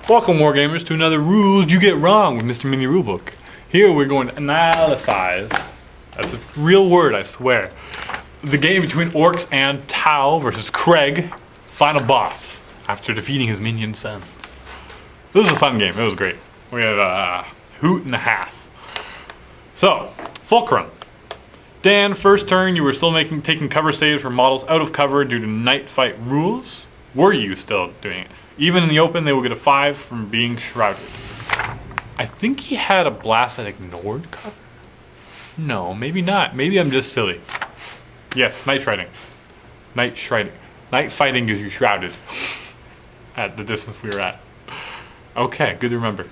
Welcome, Wargamers, to another Rules You Get Wrong with Mr. Mini Rulebook. Here we're going to analyze, that's a real word, I swear, the game between Orks and Tau versus Craig, final boss, after defeating his minion sons. This was a fun game, it was great. We had a hoot and a half. So, Fulcrum. Dan, first turn you were still taking cover saves for models out of cover due to night fight rules. Were you still doing it? Even in the open, they will get a 5 from being shrouded. I think he had a blast that ignored cover? No, maybe not. Maybe I'm just silly. Yes, night shrouding. Night shrouding. Night fighting gives you shrouded. At the distance we were at. Okay, good to remember.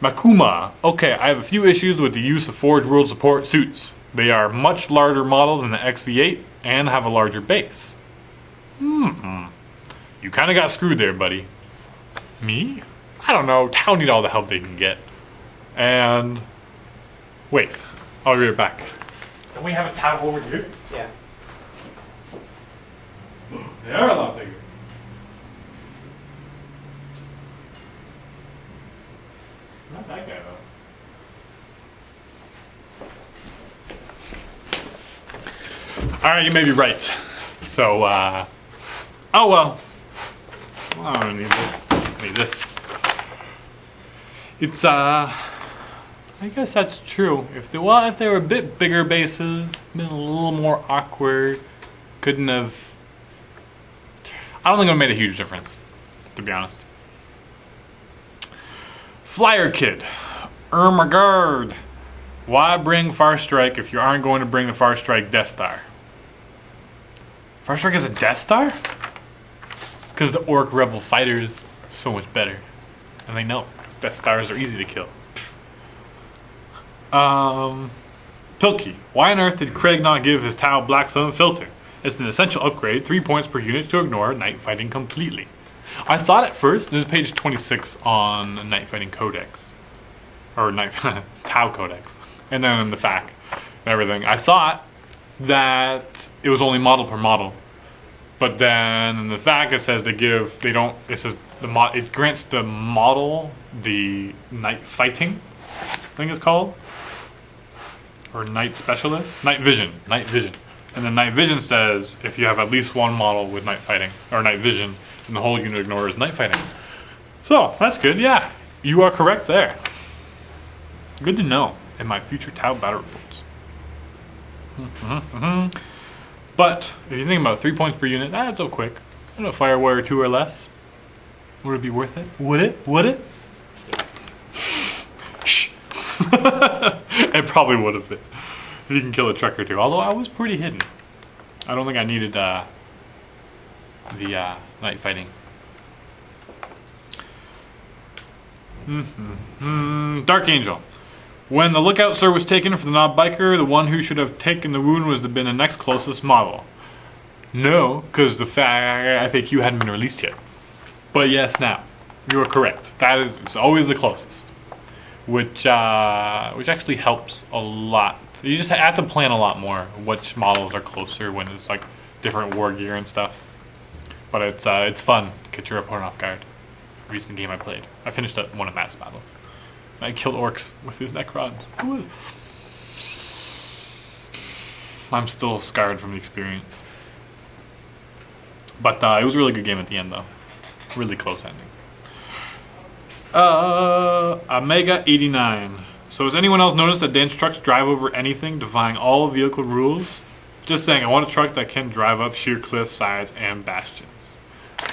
Makuma. Okay, I have a few issues with the use of Forge World Support suits. They are much larger model than the XV8 and have a larger base. You kind of got screwed there, buddy. Me? I don't know. Tau need all the help they can get. And wait, I'll be right back. Can we have a Tau over here? Yeah. They are a lot bigger. Not that guy though. Alright, you may be right. So, oh well. I don't need this. I need this. It's, I guess that's true. If they were a bit bigger bases, been a little more awkward, couldn't have. I don't think it would have made a huge difference, to be honest. Flyer Kid. Ermagard. Why bring Far Strike if you aren't going to bring the Far Strike Death Star? Far Strike is a Death Star? It's because the Orc Rebel fighters are so much better. And they know, because Death Stars are easy to kill. Pilkey. Why on earth did Craig not give his Tau Black Sun filter? It's an essential upgrade, 3 points per unit to ignore night fighting completely. I thought at first, this is page 26 on Night Fighting Codex. Or Tau Codex. And then in the FAQ and everything. I thought that it was only model per model. But then in the FAQ it says it grants the model the night fighting, I think it's called. Or night specialist? Night vision. And then night vision says if you have at least one model with night fighting, or night vision, then the whole unit ignores night fighting. So, that's good, yeah. You are correct there. Good to know in my future Tau battle reports. But, if you think about 3 points per unit, that's so quick. A Fire Warrior 2 or less. Would it be worth it? Would it? Would it? Shh. It probably would have been. If you can kill a truck or two. Although I was pretty hidden. I don't think I needed the night fighting. Dark Angel. When the lookout sir was taken for the knob biker, the one who should have taken the wound was been the next closest model. No, because the FAQ hadn't been released yet. But yes, now you are correct. It's always the closest, which actually helps a lot. You just have to plan a lot more which models are closer when it's like different war gear and stuff. But it's fun to get your opponent off guard. Recent game I played, I finished one of Matt's battle. I killed Orks with his Necrons. I'm still scarred from the experience. But it was a really good game at the end, though. Really close ending. Omega 89. So has anyone else noticed that Dan's trucks drive over anything, defying all vehicle rules? Just saying, I want a truck that can drive up sheer cliff sides and bastions.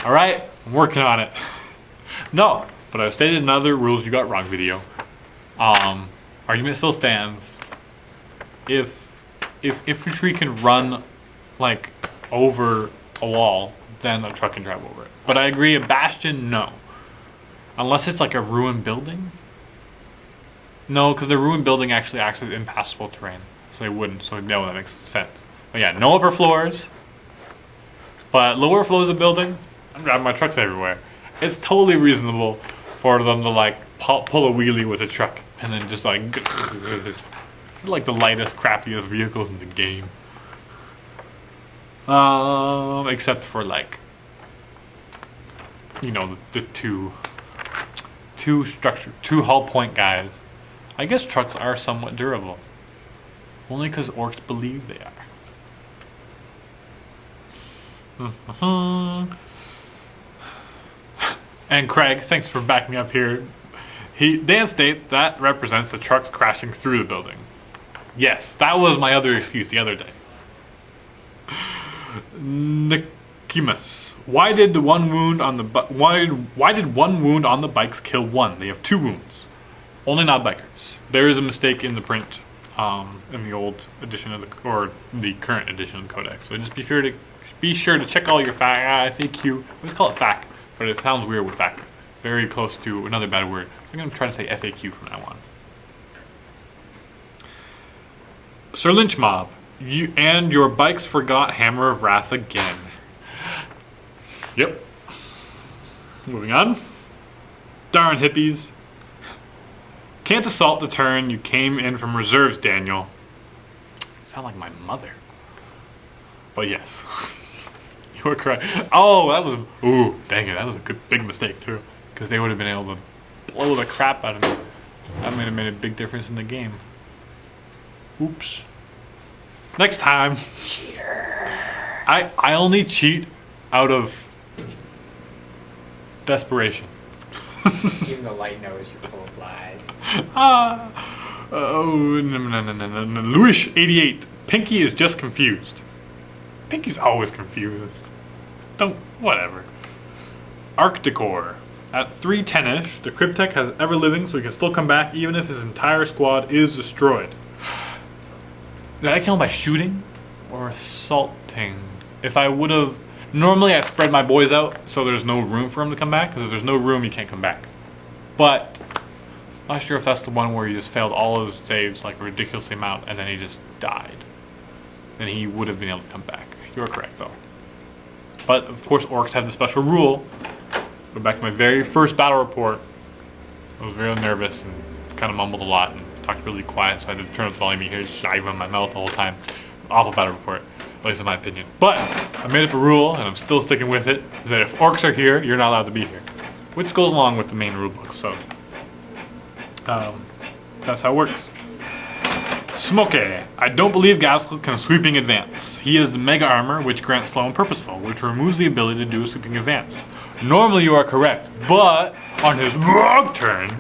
Alright, I'm working on it. No, but I've stated in another Rules You Got Wrong video. Argument still stands. If infantry can run like over a wall, then a truck can drive over it. But I agree, a bastion, no. Unless it's like a ruined building. No, because the ruined building actually acts as impassable terrain. So they wouldn't, so no, that makes sense. But yeah, no upper floors. But lower floors of buildings, I'm driving my trucks everywhere. It's totally reasonable for them to like pull a wheelie with a truck and then just like the lightest, crappiest vehicles in the game. Except for like, you know, the two two hull point guys. I guess trucks are somewhat durable. Only because orcs believe they are. And Craig, thanks for backing me up here. Dan states that represents the trucks crashing through the building. Yes, that was my other excuse the other day. Nikimus, why did one wound on the bikes kill one? They have 2 wounds. Only not bikers. There is a mistake in the print, in the old edition of the current edition of the Codex. So just be sure to check all your FAQ. Let's call it FAQ, but it sounds weird with FAQ. Very close to another bad word. I'm going to try to say FAQ from now on. Sir Lynch Mob, you and your bikes forgot Hammer of Wrath again. Yep. Moving on. Darn hippies. Can't assault the turn. You came in from reserves, Daniel. You sound like my mother. But yes. You were correct. Oh, that was... Ooh, dang it. That was a good big mistake, too. Because they would have been able to blow the crap out of me. That might have made a big difference in the game. Oops. Next time. Cheater. I only cheat out of desperation. Even the light knows you're full of lies. No. Louis 88. Pinky is just confused. Pinky's always confused. Whatever. Arc Decor. At 310-ish, the Cryptek has ever-living, so he can still come back even if his entire squad is destroyed. Did I kill him by shooting or assaulting? If I would have... Normally I spread my boys out so there's no room for him to come back, because if there's no room, he can't come back. But I'm not sure if that's the one where he just failed all of his saves, like a ridiculous amount, and then he just died. Then he would have been able to come back. You're correct, though. But, of course, Orks have the special rule. Go back to my very first battle report. I was very nervous and kind of mumbled a lot and talked really quiet, so I had to turn up the volume. You hear shiver in my mouth the whole time. Awful battle report, at least in my opinion. But I made up a rule, and I'm still sticking with it, is that if Orks are here, you're not allowed to be here. Which goes along with the main rulebook, so that's how it works. Smokey. I don't believe Gaskell can sweeping advance. He has the Mega Armor, which grants slow and purposeful, which removes the ability to do a sweeping advance. Normally you are correct, but on his wrong turn,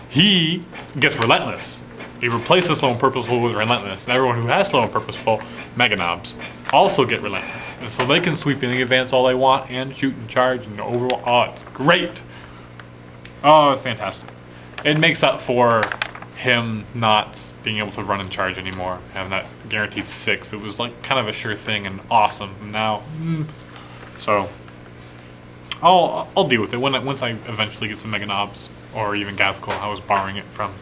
he gets Relentless. He replaces slow and purposeful with Relentless, and everyone who has slow and purposeful, Mega Knobs, also get Relentless. And so they can sweep in the advance all they want, and shoot and charge and Overwatch. Oh, it's great. Oh, it's fantastic. It makes up for him not being able to run and charge anymore, having that guaranteed 6. It was like kind of a sure thing and awesome. And now, so I'll deal with it once I eventually get some Mega Knobs, or even Gaskell. I was borrowing it from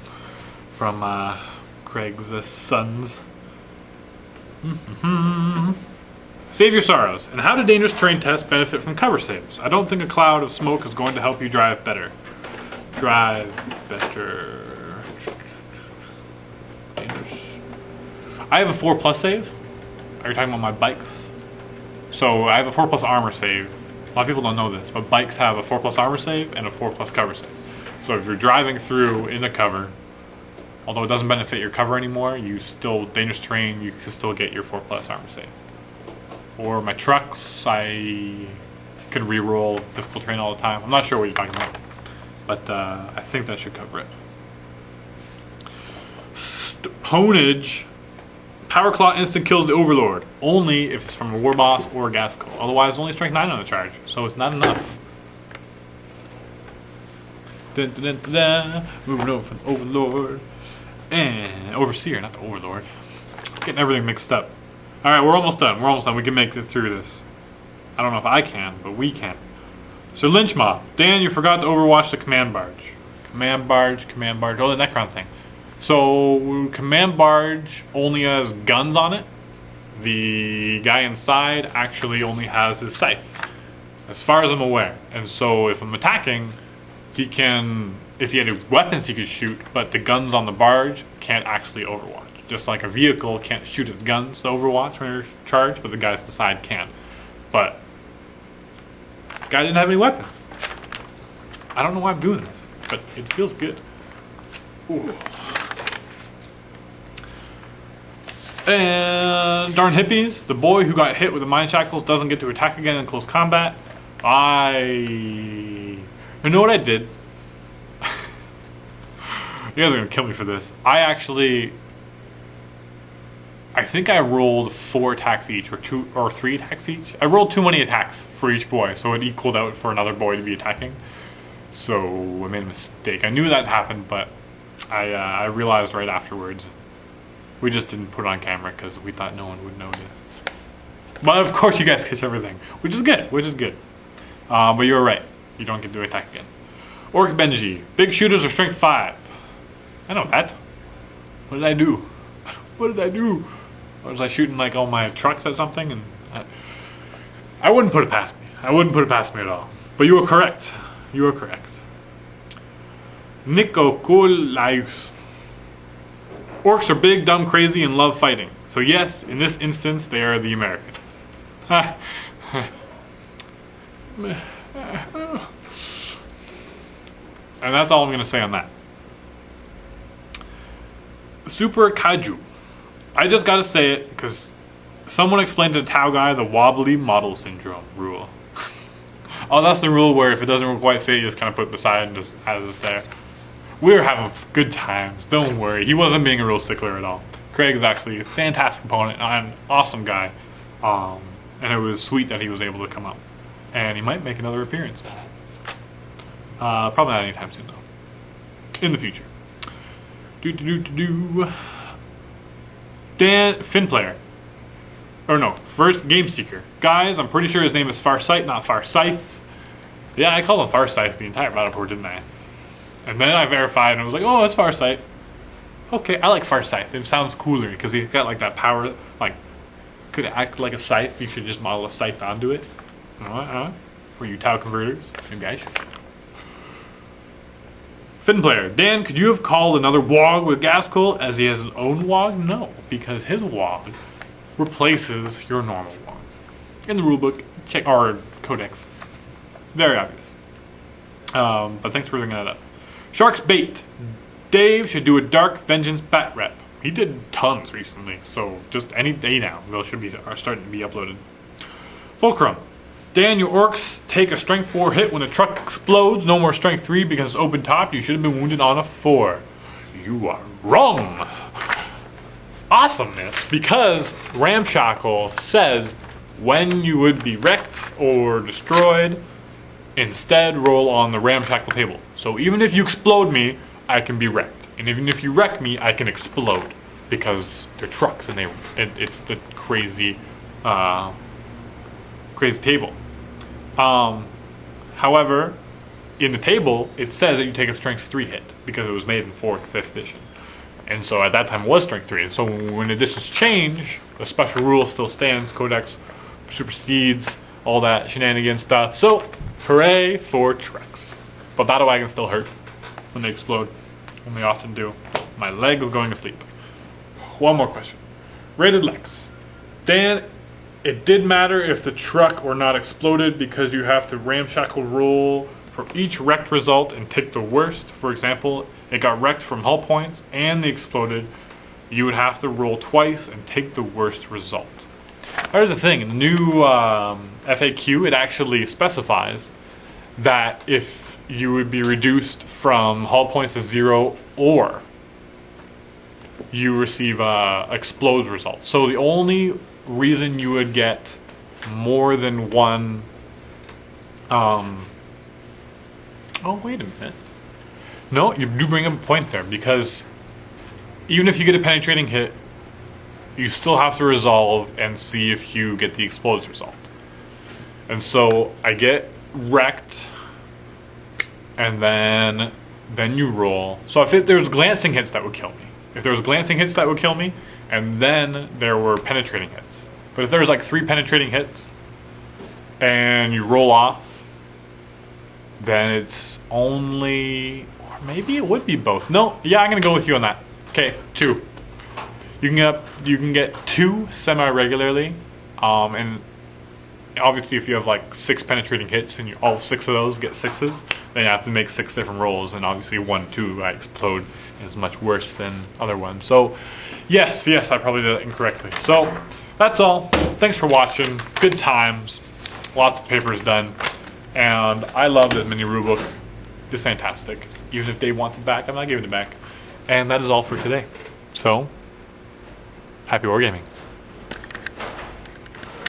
Craig's sons. Save your sorrows. And how do dangerous terrain tests benefit from cover saves? I don't think a cloud of smoke is going to help you drive better. Drive better. Dangerous. I have a 4+ save. Are you talking about my bikes? So I have a 4+ armor save. A lot of people don't know this, but bikes have a 4+ armor save and a 4+ cover save. So if you're driving through in the cover, although it doesn't benefit your cover anymore, you still, dangerous terrain, you can still get your 4+ armor save. Or my trucks, I can reroll difficult terrain all the time. I'm not sure what you're talking about, but I think that should cover it. Ponage. Power Claw instant kills the Overlord, only if it's from a War Boss or a Gaskell. Otherwise, only strength 9 on the charge, so it's not enough. Dun, dun, dun, dun, dun. Moving over from the Overlord. And Overseer, not the Overlord. Getting everything mixed up. Alright, we're almost done. We can make it through this. I don't know if I can, but we can. So Lynch Mob. Dan, you forgot to overwatch the Command Barge. Command Barge. Oh, the Necron thing. So, Command Barge only has guns on it. The guy inside actually only has his scythe, as far as I'm aware. And so, if I'm attacking, he can, if he had weapons he could shoot, but the guns on the barge can't actually overwatch. Just like a vehicle can't shoot its guns to overwatch when you're charged, but the guys at the side can. But, the guy didn't have any weapons. I don't know why I'm doing this. but it feels good. Ooh. And darn hippies, the boy who got hit with the mind shackles doesn't get to attack again in close combat. You know what I did? You guys are gonna kill me for this. I think I rolled 4 attacks each, or 2 or 3 attacks each. I rolled too many attacks for each boy, so it equaled out for another boy to be attacking. So I made a mistake. I knew that happened, but I realized right afterwards. We just didn't put it on camera because we thought no one would notice. But of course you guys catch everything, which is good, but you were right. You don't get to attack again. Orc Benji. Big shooters are strength 5. I know that. What did I do? What did I do? Was I shooting like all my trucks at something? And I wouldn't put it past me. I wouldn't put it past me at all. But you were correct. You were correct. Nico Kulaius. Orcs are big, dumb, crazy, and love fighting. So yes, in this instance, they are the Americans. And that's all I'm going to say on that. Super Kaiju. I just got to say it because someone explained to the Tau guy the Wobbly model syndrome rule. Oh, that's the rule where if it doesn't quite fit, you just kind of put it beside and just has it there. We were having good times. Don't worry. He wasn't being a real stickler at all. Craig is actually a fantastic opponent and an awesome guy. And it was sweet that he was able to come up. And he might make another appearance. Probably not anytime soon, though. In the future. Dan, Finn player. Or no, first Game Seeker. Guys, I'm pretty sure his name is Farsight, not Farsyth. Yeah, I called him Farsight the entire battle report, didn't I? And then I verified and I was like, oh, it's Farsight. Okay, I like Farsight. It sounds cooler because he's got like that power, like, could act like a scythe. You should just model a scythe onto it. For you Tau converters. Maybe I should. Finn player. Dan, could you have called another WOG with Gaskell as he has his own WOG? No, because his WOG replaces your normal WOG. In the rulebook, check our codex. Very obvious. But thanks for bringing that up. Shark's Bait. Dave should do a Dark Vengeance bat rep. He did tons recently, so just any day now, those should be are starting to be uploaded. Fulcrum. Dan, your orcs take a strength 4 hit when the truck explodes. No more strength 3 because it's open top. You should have been wounded on a 4. You are wrong. Awesomeness, because Ramshackle says when you would be wrecked or destroyed, instead roll on the Ramshackle table. So even if you explode me, I can be wrecked. And even if you wreck me, I can explode. Because they're trucks and it's the crazy table. However, in the table, it says that you take a strength 3 hit because it was made in 4th, 5th edition. And so at that time it was strength 3. So when editions change, the special rule still stands. Codex supersedes all that shenanigan stuff. So hooray for trucks. But battle wagons still hurt when they explode, when they often do. My leg is going to sleep. One more question. Rated Lex. Dan, it did matter if the truck or not exploded because you have to Ramshackle roll for each wrecked result and take the worst. For example, it got wrecked from hull points and they exploded. You would have to roll twice and take the worst result. Here's the thing, in the new FAQ, it actually specifies that if you would be reduced from hull points to 0 or you receive explodes result. So the only reason you would get more than one oh wait a minute, no, you do bring up a point there, because even if you get a penetrating hit, you still have to resolve and see if you get the explodes result. And so I get wrecked and then you roll. So if there's glancing hits, that would kill me. If there was glancing hits, that would kill me, and then there were penetrating hits. But if there's like 3 penetrating hits and you roll off, then it's only, or maybe it would be both. No, yeah, I'm gonna go with you on that. Okay, 2. You can get 2 semi-regularly, and obviously if you have like 6 penetrating hits and all 6 of those get 6s, then you have to make 6 different rolls, and obviously 1, 2 explode and is much worse than other ones. So yes, I probably did it incorrectly. So that's all. Thanks for watching. Good times. Lots of papers done. And I love that mini rulebook. Is fantastic. Even if Dave wants it back, I'm not giving it back. And that is all for today. So, happy wargaming.